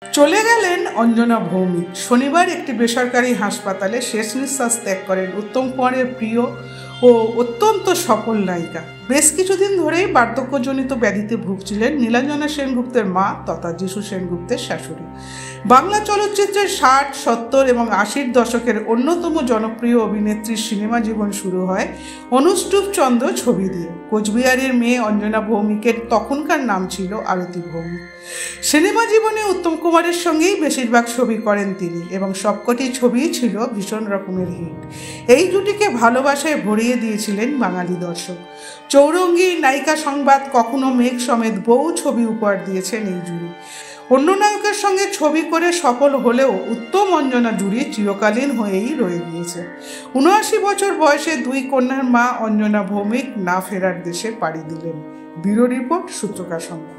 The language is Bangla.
চলে গেলেন অঞ্জনা ভৌমিক। শনিবার একটি বেসরকারি হাসপাতালে শেষ নিঃশ্বাস ত্যাগ করেন উত্তম কুমারের প্রিয় ও অত্যন্ত সফল নায়িকা। বেশ কিছুদিন ধরেই বার্ধক্যজনিত ব্যাধিতে ভুগছিলেন নীলাঞ্জনা সেনগুপ্তের মা তথা যিশু সেনগুপ্তের শাশুড়ি। বাংলা চলচ্চিত্রের 60, 70 এবং 80-র দশকের অন্যতম জনপ্রিয় অভিনেত্রীর সিনেমা জীবন শুরু হয় অনুষ্টুপ চন্দ্র ছবি দিয়ে। কোচবিহারের মেয়ে অঞ্জনা ভৌমিকের তখনকার নাম ছিল আরতি ভৌমিক। সিনেমা জীবনে উত্তম কুমারের সঙ্গেই বেশিরভাগ ছবি করেন তিনি এবং সবকটি ছবিই ছিল ভীষণ রকমের হিট। এই জুটিকে ভালোবাসায় ভরিয়ে দিয়েছিলেন বাঙালি দর্শক। চৌরঙ্গী, নায়িকা সংবাদ, কখনো মেঘ সমেত বহু ছবি উপহার দিয়েছেন এই জুড়ি। অন্য নায়কের সঙ্গে ছবি করে সফল হলেও উত্তম অঞ্জনা জুড়ি চিরকালীন হয়েই রয়ে গিয়েছে। ৭৯ বছর বয়সে 2 কন্যার মা অঞ্জনা ভৌমিক না ফেরার দেশে পাড়ি দিলেন। ব্যুরো রিপোর্ট, সূত্রকার সংবাদ।